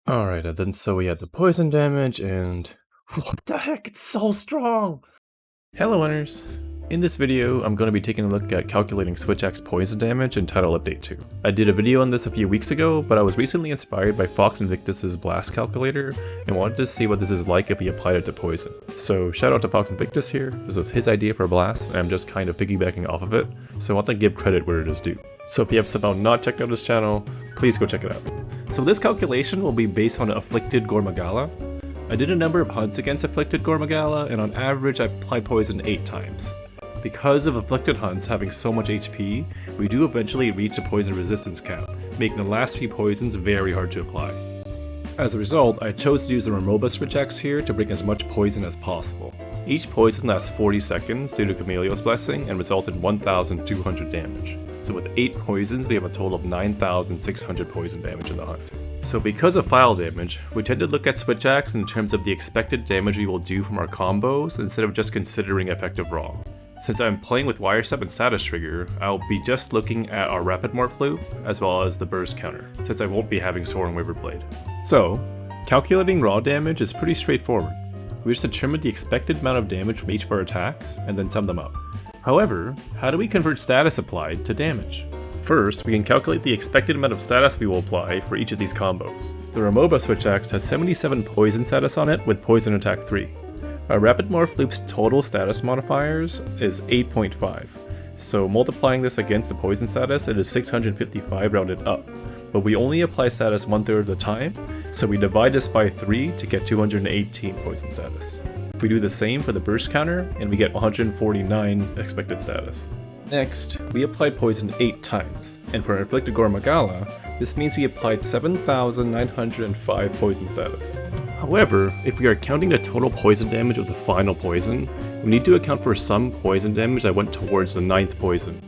Alright, and then so we had the poison damage and... What the heck, it's so strong! Hello winners! In this video, I'm going to be taking a look at calculating Switch Axe poison damage in Title Update 2. I did a video on this a few weeks ago, but I was recently inspired by Fox Invictus's blast calculator and wanted to see what this is like if he applied it to poison. So shout out to Fox Invictus here, this was his idea for a blast and I'm just kind of piggybacking off of it, so I want to give credit where it is due. So if you have somehow not checked out his channel, please go check it out. So this calculation will be based on Afflicted Gormagala. I did a number of hunts against Afflicted Gormagala, and on average I applied poison 8 times. Because of Afflicted hunts having so much HP, we do eventually reach the poison resistance cap, making the last few poisons very hard to apply. As a result, I chose to use the Remoba Switch Axe here to bring as much poison as possible. Each poison lasts 40 seconds due to Camellia's Blessing and results in 1,200 damage. So with 8 poisons, we have a total of 9,600 poison damage in the hunt. So because of file damage, we tend to look at Switch Axe in terms of the expected damage we will do from our combos instead of just considering effective raw. Since I'm playing with Wire Step and Status Trigger, I'll be just looking at our Rapid Morph loop as well as the burst counter, since I won't be having Soaring Waver Blade. So, calculating raw damage is pretty straightforward. We just determine the expected amount of damage from each of our attacks and then sum them up. However, how do we convert status applied to damage? First, we can calculate the expected amount of status we will apply for each of these combos. The Remoba Switch Axe has 77 poison status on it with poison attack 3. Our Rapid Morph Loop's total status modifiers is 8.5, so multiplying this against the poison status, it is 655 rounded up. But we only apply status 1/3 of the time, so we divide this by 3 to get 218 poison status. We do the same for the burst counter, and we get 149 expected status. Next, we applied poison 8 times, and for Afflicted Gormagala, this means we applied 7,905 poison status. However, if we are counting the total poison damage of the final poison, we need to account for some poison damage that went towards the 9th poison.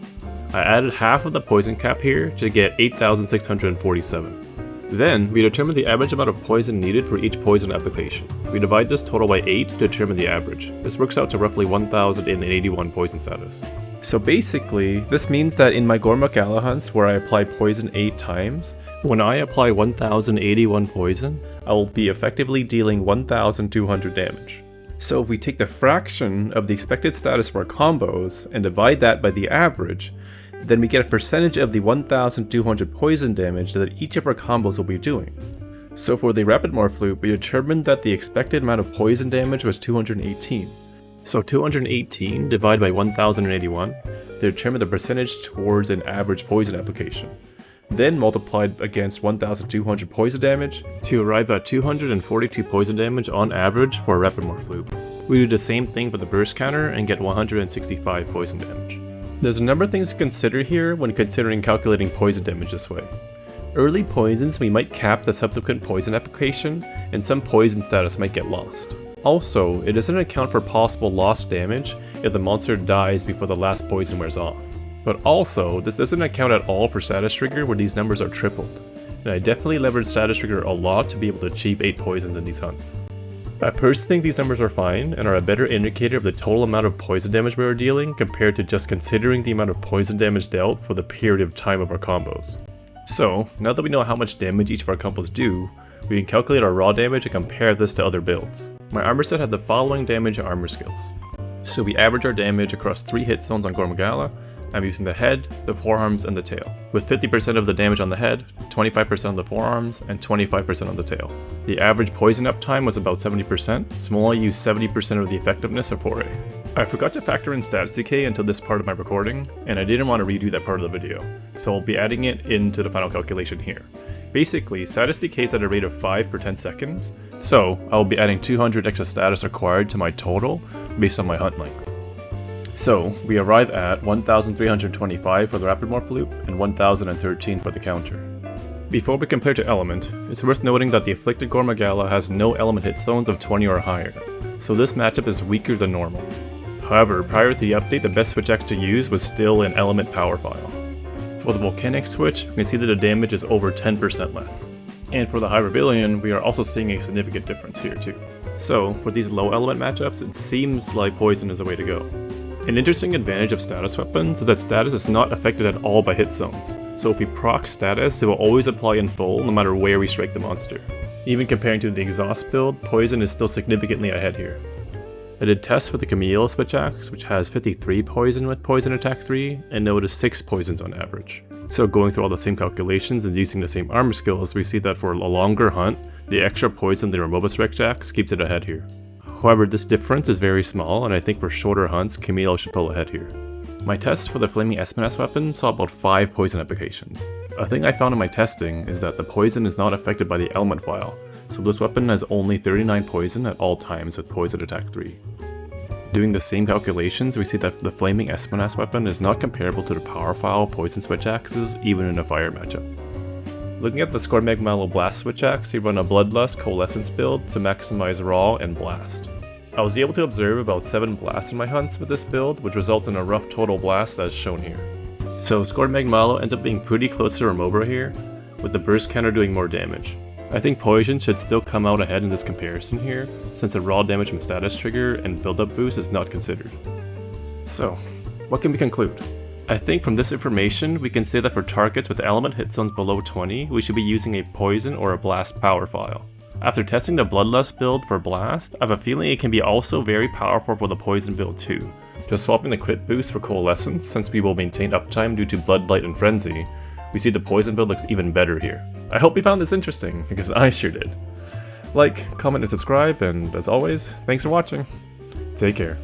I added half of the poison cap here to get 8,647. Then, we determine the average amount of poison needed for each poison application. We divide this total by 8 to determine the average. This works out to roughly 1,081 poison status. So basically, this means that in my Gormagala hunts where I apply poison 8 times, when I apply 1,081 poison, I will be effectively dealing 1,200 damage. So if we take the fraction of the expected status for our combos and divide that by the average, then we get a percentage of the 1,200 poison damage that each of our combos will be doing. So for the Rapid Morph loop, we determined that the expected amount of poison damage was 218. So 218 divided by 1,081, they determine the percentage towards an average poison application. Then multiplied against 1,200 poison damage to arrive at 242 poison damage on average for a Rapid Morph loop. We do the same thing for the burst counter and get 165 poison damage. There's a number of things to consider here when considering calculating poison damage this way. Early poisons, we might cap the subsequent poison application, and some poison status might get lost. Also, it doesn't account for possible lost damage if the monster dies before the last poison wears off. But also, this doesn't account at all for Status Trigger where these numbers are tripled, and I definitely leveraged Status Trigger a lot to be able to achieve 8 poisons in these hunts. I personally think these numbers are fine and are a better indicator of the total amount of poison damage we are dealing compared to just considering the amount of poison damage dealt for the period of time of our combos. So, now that we know how much damage each of our combos do, we can calculate our raw damage and compare this to other builds. My armor set had the following damage and armor skills. So we average our damage across 3 hit zones on Gormagala. I'm using the head, the forearms, and the tail, with 50% of the damage on the head, 25% on the forearms, and 25% on the tail. The average poison uptime was about 70%, so we'll only use 70% of the effectiveness of Foray. I forgot to factor in status decay until this part of my recording, and I didn't want to redo that part of the video, so I'll be adding it into the final calculation here. Basically, status decays at a rate of 5 per 10 seconds, so I will be adding 200 extra status required to my total based on my hunt length. So, we arrive at 1,325 for the Rapid Morph loop and 1,013 for the counter. Before we compare to element, it's worth noting that the Afflicted Gormagala has no element hit zones of 20 or higher, so this matchup is weaker than normal. However, prior to the update, the best Switch Axe to use was still an element power file. For the Volcanic Switch, we can see that the damage is over 10% less. And for the High Rebellion, we are also seeing a significant difference here too. So, for these low element matchups, it seems like poison is the way to go. An interesting advantage of status weapons is that status is not affected at all by hit zones, so if we proc status, it will always apply in full no matter where we strike the monster. Even comparing to the exhaust build, poison is still significantly ahead here. I did tests with the Camille switch axe, which has 53 poison with poison attack 3, and noticed 6 poisons on average. So going through all the same calculations and using the same armor skills, we see that for a longer hunt, the extra poison the Remoba switch axe keeps it ahead here. However, this difference is very small, and I think for shorter hunts, Camille should pull ahead here. My tests for the Flaming Espinasse weapon saw about 5 poison applications. A thing I found in my testing is that the poison is not affected by the element file, so this weapon has only 39 poison at all times with poison attack 3. Doing the same calculations, we see that the Flaming Espinasse weapon is not comparable to the power file poison switch axes, even in a fire matchup. Looking at the Sunbreak Mallow Blast switch axe, we run a Bloodlust Coalescence build to maximize Raw and Blast. I was able to observe about 7 blasts in my hunts with this build, which results in a rough total blast as shown here. So Sunbreak Mallow ends up being pretty close to Remoba here, with the burst counter doing more damage. I think Poison should still come out ahead in this comparison here, since the raw damage from status trigger and build-up boost is not considered. So, what can we conclude? I think from this information, we can say that for targets with element hit zones below 20, we should be using a Poison or a Blast power file. After testing the Bloodlust build for Blast, I have a feeling it can be also very powerful for the Poison build too. Just swapping the crit boost for Coalescence, since we will maintain uptime due to Bloodlight and Frenzy, we see the Poison build looks even better here. I hope you found this interesting, because I sure did. Like, comment, and subscribe, and as always, thanks for watching. Take care.